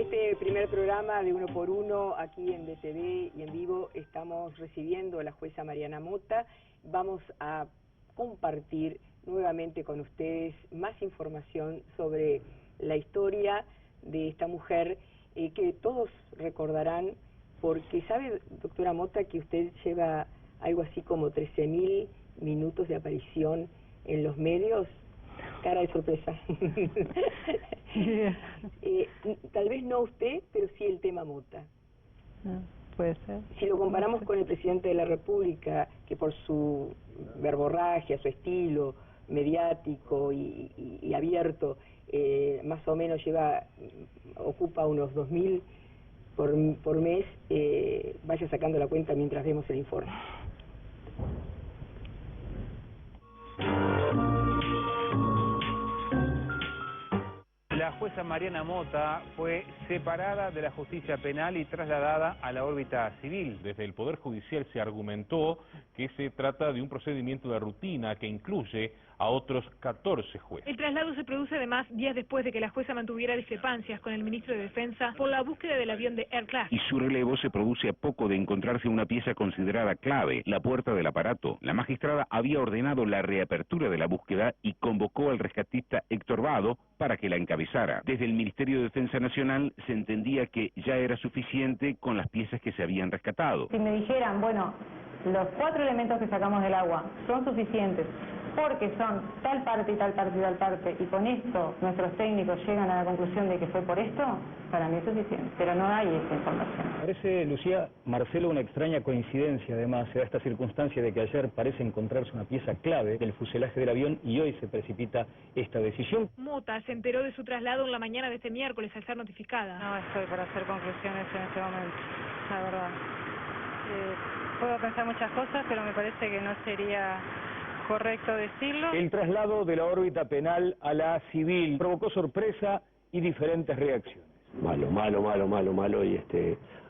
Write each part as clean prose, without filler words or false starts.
este primer programa de Uno por Uno, aquí en DTV y en vivo, estamos recibiendo a la jueza Mariana Mota. Vamos a compartir nuevamente con ustedes más información sobre la historia de esta mujer que todos recordarán, porque sabe, doctora Mota, que usted lleva algo así como 13.000 minutos de aparición en los medios. Cara de sorpresa. Tal vez no usted, pero sí el tema Mota. Puede ser. Si lo comparamos con el presidente de la República, que por su verborragia, su estilo mediático y abierto, más o menos ocupa unos 2.000 por mes, vaya sacando la cuenta mientras vemos el informe. La jueza Mariana Mota fue separada de la justicia penal y trasladada a la órbita civil. Desde el Poder Judicial se argumentó que se trata de un procedimiento de rutina que incluye a otros 14 jueces. El traslado se produce además días después de que la jueza mantuviera discrepancias con el ministro de Defensa por la búsqueda del avión de Air Class. Y su relevo se produce a poco de encontrarse una pieza considerada clave, la puerta del aparato. La magistrada había ordenado la reapertura de la búsqueda y convocó al rescatista Héctor Vado para que la encabezara. Desde el Ministerio de Defensa Nacional se entendía que ya era suficiente con las piezas que se habían rescatado. Si me dijeran, bueno, los 4 elementos que sacamos del agua son suficientes, porque son tal parte y tal parte y tal parte, y con esto nuestros técnicos llegan a la conclusión de que fue por esto, para mí es suficiente, pero no hay esa información. Parece, Lucía, Marcelo, una extraña coincidencia, además, se da esta circunstancia de que ayer parece encontrarse una pieza clave del fuselaje del avión y hoy se precipita esta decisión. Mota se enteró de su traslado en la mañana de este miércoles al ser notificada. No estoy para hacer conclusiones en este momento, la verdad. Puedo pensar muchas cosas, pero me parece que no sería correcto decirlo. El traslado de la órbita penal a la civil provocó sorpresa y diferentes reacciones. Malo,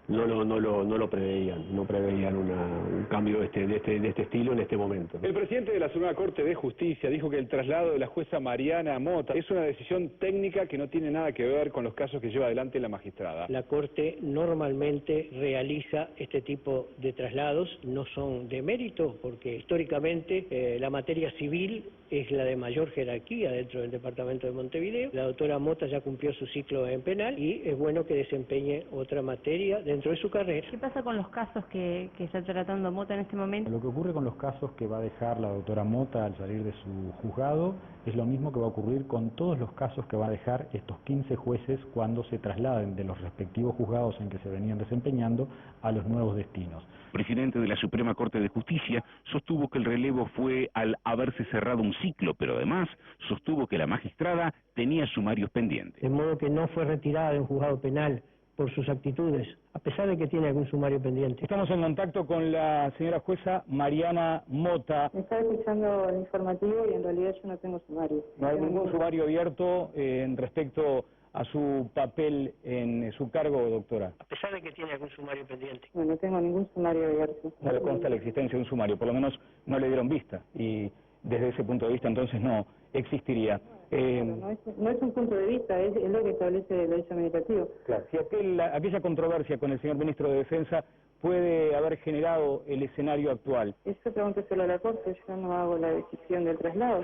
y no lo preveían, no preveían un cambio de este estilo en este momento, ¿no? El presidente de la Suprema Corte de Justicia dijo que el traslado de la jueza Mariana Mota es una decisión técnica que no tiene nada que ver con los casos que lleva adelante la magistrada. La Corte normalmente realiza este tipo de traslados, no son de mérito, porque históricamente la materia civil es la de mayor jerarquía dentro del departamento de Montevideo. La doctora Mota ya cumplió su ciclo en penal y es bueno que desempeñe otra materia dentro de su carrera. ¿Qué pasa con los casos que está tratando Mota en este momento? Lo que ocurre con los casos que va a dejar la doctora Mota al salir de su juzgado es lo mismo que va a ocurrir con todos los casos que va a dejar estos 15 jueces cuando se trasladen de los respectivos juzgados en que se venían desempeñando a los nuevos destinos. El presidente de la Suprema Corte de Justicia sostuvo que el relevo fue al haberse cerrado un ciclo, pero además sostuvo que la magistrada tenía sumarios pendientes. De modo que no fue retirada de un juzgado penal por sus actitudes, a pesar de que tiene algún sumario pendiente. Estamos en contacto con la señora jueza Mariana Mota. Estaba escuchando el informativo y en realidad yo no tengo sumario. No hay ningún sumario abierto en respecto a su papel en su cargo, doctora. A pesar de que tiene algún sumario pendiente. No tengo ningún sumario abierto. No le consta la existencia de un sumario, por lo menos no le dieron vista, y desde ese punto de vista entonces no existiría. No es un punto de vista, es lo que establece el derecho administrativo. Claro, si aquella controversia con el señor ministro de Defensa puede haber generado el escenario actual. Eso pregúnteselo a la Corte, yo no hago la decisión del traslado.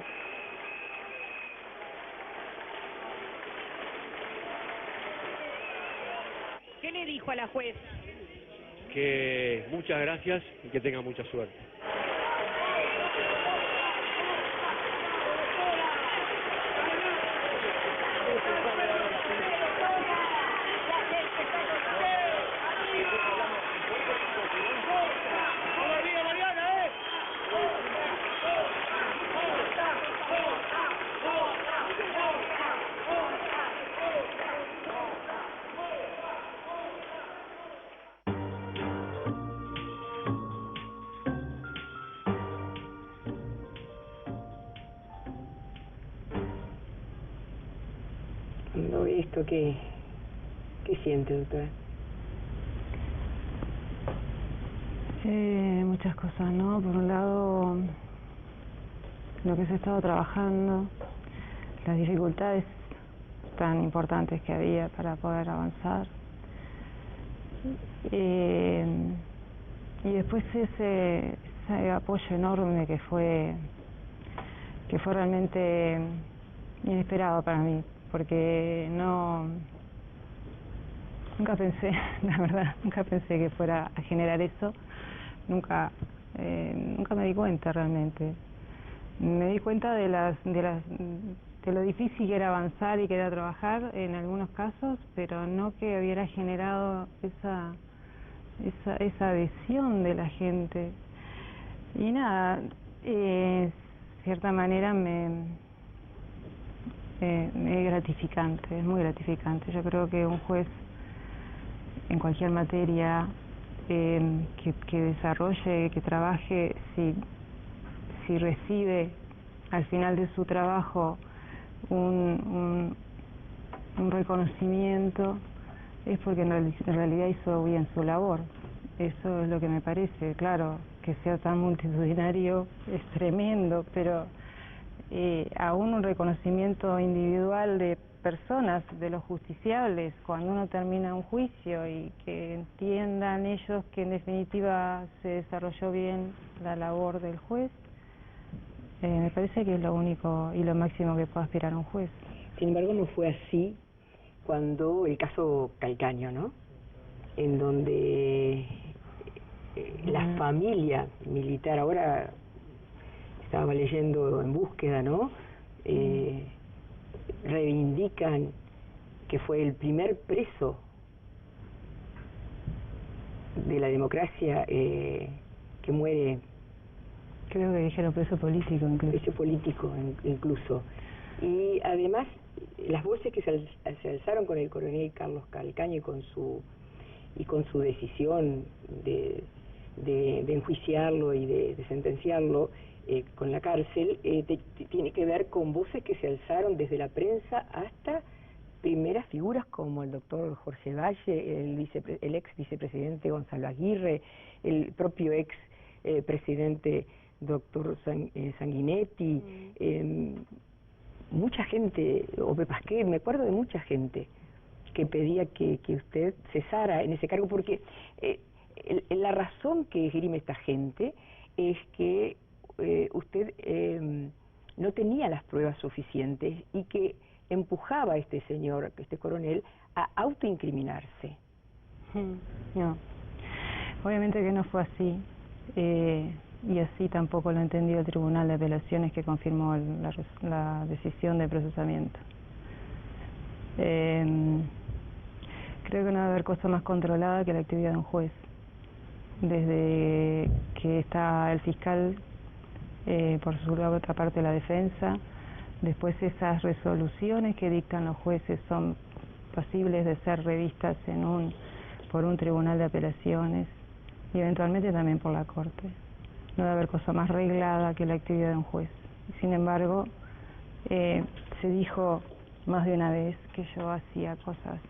¿Qué le dijo a la jueza? Que muchas gracias y que tenga mucha suerte. Cuando ve esto, ¿qué siente, doctora? Muchas cosas, ¿no? Por un lado, lo que se ha estado trabajando, las dificultades tan importantes que había para poder avanzar. Y después ese apoyo enorme que fue realmente inesperado para mí, porque nunca pensé, la verdad, nunca pensé que fuera a generar eso, nunca me di cuenta realmente. Me di cuenta de lo difícil que era avanzar y que era trabajar en algunos casos, pero no que hubiera generado esa adhesión de la gente. Y nada, de cierta manera es gratificante, es muy gratificante. Yo creo que un juez en cualquier materia que desarrolle, que trabaje, si recibe al final de su trabajo un reconocimiento, es porque en realidad hizo bien su labor. Eso es lo que me parece. Claro, que sea tan multitudinario es tremendo, pero aún un reconocimiento individual de personas, de los justiciables, cuando uno termina un juicio y que entiendan ellos que en definitiva se desarrolló bien la labor del juez, me parece que es lo único y lo máximo que puede aspirar un juez. Sin embargo, no fue así cuando el caso Calcaño, ¿no? En donde la familia militar, ahora estaba leyendo En Búsqueda, ¿no? Reivindican que fue el primer preso de la democracia que muere. Creo que dijeron preso político incluso. Preso político incluso. Y además, las voces que se alzaron con el coronel Carlos Calcaño y con su decisión de enjuiciarlo y de sentenciarlo con la cárcel, tiene que ver con voces que se alzaron desde la prensa hasta primeras figuras como el doctor Jorge Valle, el ex vicepresidente Gonzalo Aguirre, el propio ex presidente doctor Sanguinetti, mucha gente, Ope Pasquet, me acuerdo de mucha gente que pedía que usted cesara en ese cargo, porque la razón que esgrime esta gente es que usted no tenía las pruebas suficientes y que empujaba a este señor, este coronel, a autoincriminarse. No, obviamente que no fue así, y así tampoco lo entendió el Tribunal de Apelaciones, que confirmó la decisión de procesamiento. Creo que no va a haber cosa más controlada que la actividad de un juez. Desde que está el fiscal, por su otra parte la defensa, después esas resoluciones que dictan los jueces son posibles de ser revistas por un tribunal de apelaciones y eventualmente también por la Corte. No debe haber cosa más reglada que la actividad de un juez. Sin embargo, se dijo más de una vez que yo hacía cosas...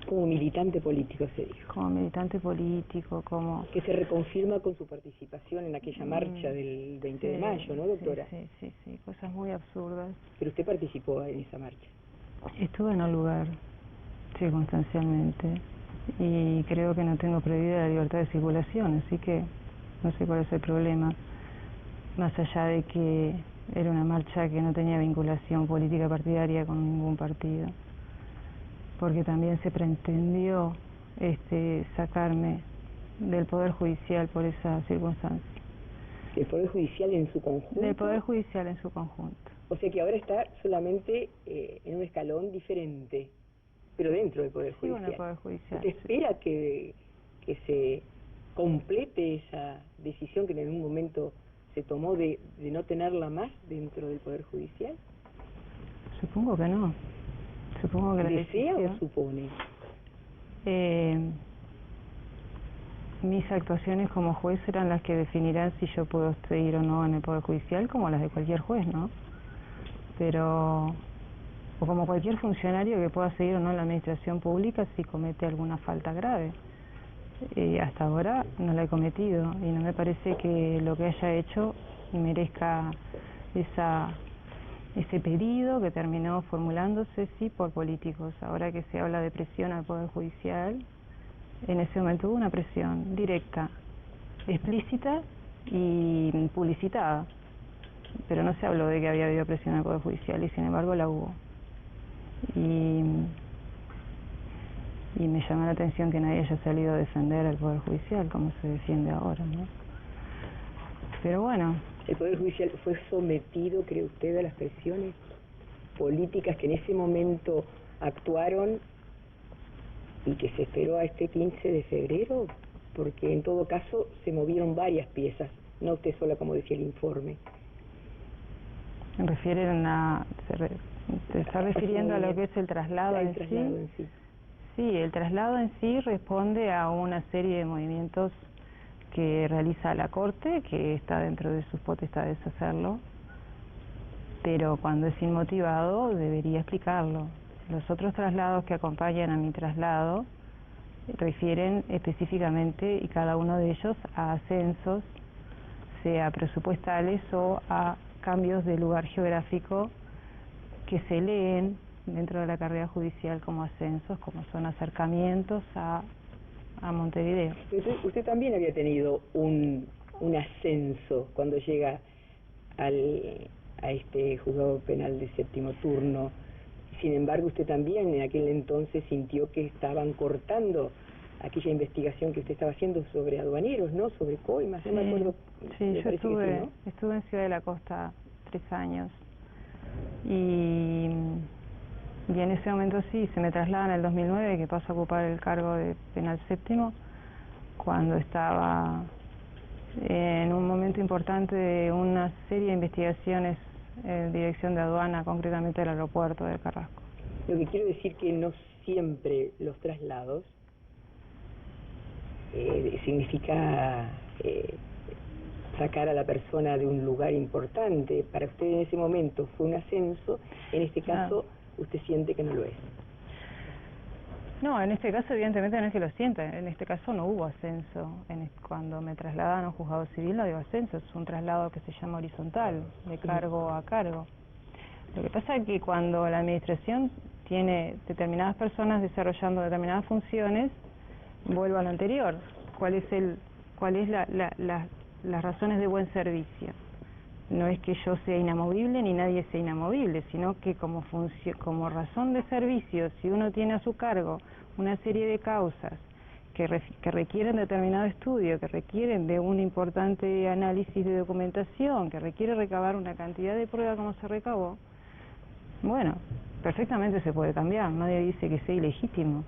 como militante político se dijo. Como militante político, como... Que se reconfirma con su participación en aquella marcha del 20 de mayo, ¿no, doctora? Sí, cosas muy absurdas. Pero usted participó en esa marcha. Estuve en el lugar, circunstancialmente, y creo que no tengo prohibida la libertad de circulación, así que no sé cuál es el problema, más allá de que era una marcha que no tenía vinculación política partidaria con ningún partido, porque también se pretendió sacarme del Poder Judicial por esa circunstancia. ¿Del Poder Judicial en su conjunto? Del Poder Judicial en su conjunto. O sea que ahora está solamente en un escalón diferente, pero dentro del Poder Judicial. Sí, en el Poder Judicial. ¿Usted espera que se complete esa decisión que en un momento se tomó de no tenerla más dentro del Poder Judicial? Supongo que no. Supongo que la ¿Desea decisión... o supone? Mis actuaciones como juez serán las que definirán si yo puedo seguir o no en el Poder Judicial, como las de cualquier juez, ¿no? Pero... o como cualquier funcionario que pueda seguir o no en la administración pública si comete alguna falta grave. Hasta ahora no la he cometido y no me parece que lo que haya hecho merezca ese pedido que terminó formulándose, sí, por políticos. Ahora que se habla de presión al Poder Judicial, en ese momento hubo una presión directa, explícita y publicitada, pero no se habló de que había habido presión al Poder Judicial, y sin embargo la hubo. Y me llama la atención que nadie haya salido a defender al Poder Judicial como se defiende ahora, ¿no? Pero bueno. ¿El Poder Judicial fue sometido, cree usted, a las presiones políticas que en ese momento actuaron y que se esperó a este 15 de febrero? Porque en todo caso se movieron varias piezas, no usted sola, como decía el informe. ¿Se está refiriendo a lo que es el traslado en sí? Sí, el traslado en sí responde a una serie de movimientos que realiza la Corte, que está dentro de sus potestades hacerlo, pero cuando es inmotivado debería explicarlo. Los otros traslados que acompañan a mi traslado refieren específicamente, y cada uno de ellos, a ascensos, sea presupuestales o a cambios de lugar geográfico que se leen dentro de la carrera judicial como ascensos, como son acercamientos a Montevideo. Usted también había tenido un ascenso cuando llega a este juzgado penal de séptimo turno. Sin embargo, usted también en aquel entonces sintió que estaban cortando aquella investigación que usted estaba haciendo sobre aduaneros, ¿no? Sobre coimas, no me acuerdo. Sí, yo estuve en Ciudad de la Costa 3 años. Y en ese momento sí, se me traslada en el 2009, que paso a ocupar el cargo de penal séptimo, cuando estaba en un momento importante de una serie de investigaciones en dirección de aduana, concretamente del aeropuerto de Carrasco. Lo que quiero decir que no siempre los traslados significa sacar a la persona de un lugar importante. Para usted en ese momento fue un ascenso, en este caso usted siente que no lo es. No, en este caso evidentemente no es que lo sienta, en este caso no hubo ascenso. Cuando me trasladan a un juzgado civil no digo ascenso, es un traslado que se llama horizontal, de cargo a cargo. Lo que pasa es que cuando la administración tiene determinadas personas desarrollando determinadas funciones, vuelvo a lo anterior, ¿cuál es las razones de buen servicio? No es que yo sea inamovible ni nadie sea inamovible, sino que como razón de servicio, si uno tiene a su cargo una serie de causas que requieren determinado estudio, que requieren de un importante análisis de documentación, que requiere recabar una cantidad de pruebas como se recabó, bueno, perfectamente se puede cambiar, nadie dice que sea ilegítimo,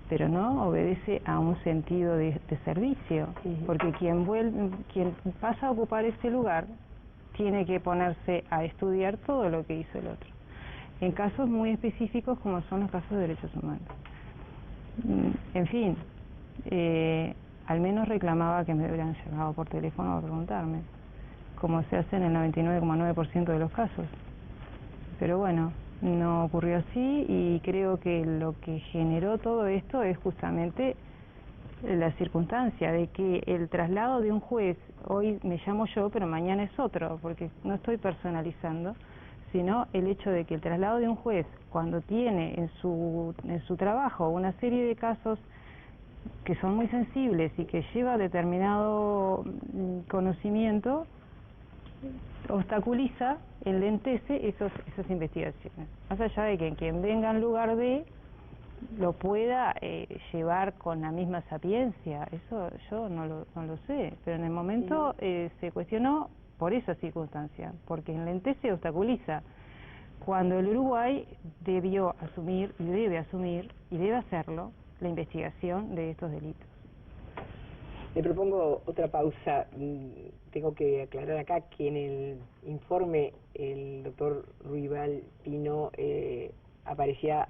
pero no obedece a un sentido de servicio, porque quien pasa a ocupar ese lugar tiene que ponerse a estudiar todo lo que hizo el otro, en casos muy específicos como son los casos de derechos humanos. En fin, al menos reclamaba que me hubieran llamado por teléfono a preguntarme, como se hace en el 99,9% de los casos. Pero bueno, no ocurrió así, y creo que lo que generó todo esto es justamente la circunstancia de que el traslado de un juez, hoy me llamo yo, pero mañana es otro, porque no estoy personalizando, sino el hecho de que el traslado de un juez, cuando tiene en su trabajo una serie de casos que son muy sensibles y que lleva determinado conocimiento, obstaculiza, enlentece esas investigaciones. Más allá de que quien venga en lugar de lo pueda llevar con la misma sapiencia, eso yo no lo sé, pero en el momento se cuestionó por esa circunstancia, porque enlentece, obstaculiza, cuando el Uruguay debió asumir y debe hacerlo la investigación de estos delitos. Le propongo otra pausa. Tengo que aclarar acá que en el informe el doctor Ruibal Pino aparecía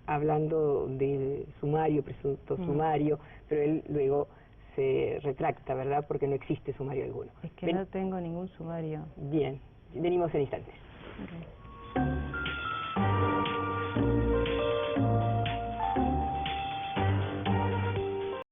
hablando del sumario, presunto sumario, pero él luego se retracta, ¿verdad? Porque no existe sumario alguno. Es que no tengo ningún sumario. Bien, venimos en instantes. Okay.